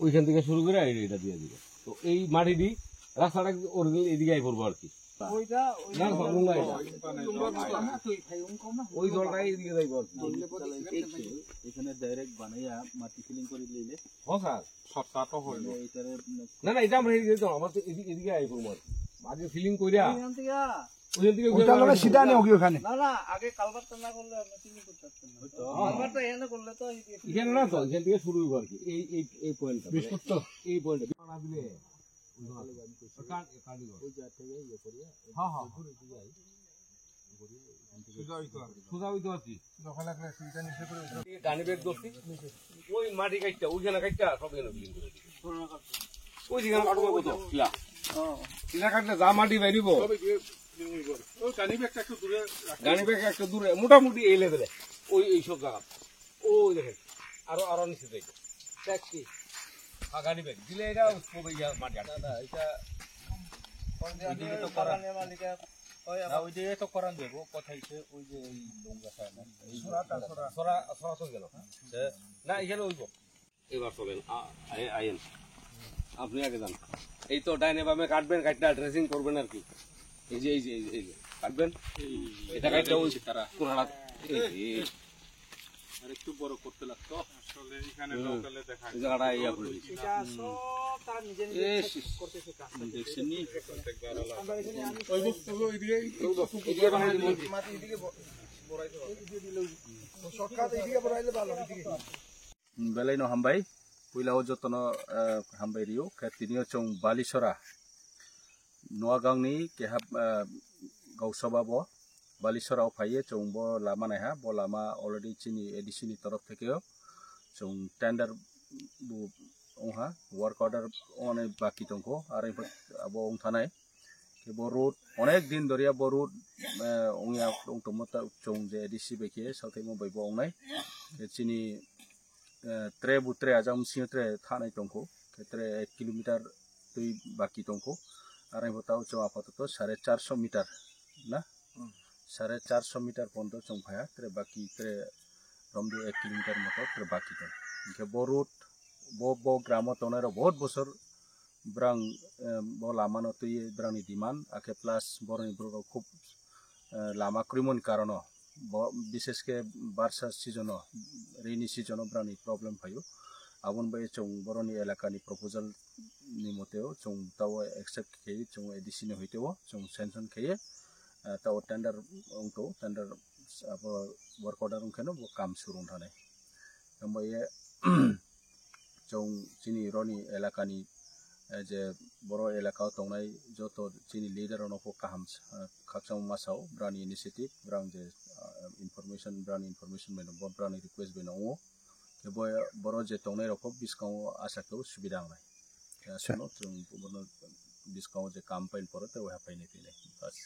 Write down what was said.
ওইখান থেকে শুরু করে এটা দিয়ে দিবে। তো এই মাটিটি রাস্তাটা অরিজিনাল এদিকে আই পড়বো আর কি। ওই জলটাই এদিকে যাইব আর কি। এখানে ডাইরেক্ট বানাইয়া মাটি ফিলিং করে লইলে সস্তা তো হইল। এইটারে না এটা আমরা এদিকে যাই, আমার তো এদিকে আই পড়বো আর কি। আগে ফিলিং কইরা ওইখান থেকে ওটা লগে সিধা নেই ওখানে। না আগে কালভারটা না করলে আপনি ফিলিং করতে পারতেন না। কালভারটা এখানে করলে তো এখানে না তো, এখান থেকে শুরু হইব আর কি। এই পয়েন্টটা এই পয়েন্টটা না দিলে ওই মাটি কাটটা ওইখানে কাটটা সব এখানে ফিলিং করে দিই। ওই যেখানে কাটবো কত কিলা কাটলে যা মাটি বাইরিব গানি ব্যাগ একটা দূরে মোটামুটি এই লেভেলে ওই এইসব জায়গা ওই দেখেন আরো নিচে দেখে গানি ব্যাগ দিলে এটা মাটি দাদা এটা ওই দিকে তো করান দেব কথা হইছে ওই যে এই ডোঙ্গা খায় না এই সরা তো গেল না এখানে উঠবো এবার চলেন আইন আপনি আগে যান। এই তো ডাইনে বামে কাটবেন, কাটটা ড্রেসিং করবেন আর কি। এই যে কাটবেন এটা কাটটা ওই তারা কোনাড়া আর একটু বড় করতে লাগতো আসলে এখানে লোকালে দেখা এই জায়গাটা ইয়া করে দিচ্ছি। এটা সব তারা নিজে নিজে করতেছে কাজ। দেখছেন নি আমরা এখানে আমি ওই এদিকে বানাই দিবেন মাটি এদিকে বড়াইতে হবে। এদিকে দিলে শর্টকাট এদিকে বড়াইলে ভালো এদিকে। বেলাই no hambai puilao jotono hambai rio katinio chong balisora noagang ni kehap gausaba bo balisora phaye chong bo lama nai ha bo lama already chini edc ni taraf thekeo chong tender bu ongha work order one baki tongko are abo ong thanai ke bo road onek din doria bo road ongya ong tomota chong je edc beke sathai mo bai bo ongnai ke chini tre butre ajam sing tre thanai tongko ketre 1 kilometer tui baki tongko arai botao cho apato 450 meter na 450 meter pondo chong phaya tre baki tre romdi 1 kilometer moto tre baki tong ke borut bo gramo tonero bahut bosor brang bo lamano tui brang ni demand ake plus boroni bro খুব lama krimon karono বিশেষ কে বার্ষা সিজনো rainy সিজনো brownie problem ফাইও আবন by চং বরনি এলাকানি proposal নি মতেও চং তাও accept খেয়ে চং এডিসিনে হইতেও চং সেনশন খেয়ে তাও টেন্ডার অংটো টেন্ডার আব ওয়ার্ক অর্ডার অংখানো কাম শুরু থানে ওমবায়ে চং চিনি রনি এলাকানি যে বড় এলাকাও তংনাই যত চিনি লিডার অনকো কাহাম খাকসাম মাসাও ব্রানি ইনিশিয়েটিভ ব্রাং যে information brand information meno bo brand request beno o ke boy boro je tongnai rok discount asa ko subida ngai ya sono chung bono discount je campaign pore te ha paine tile bas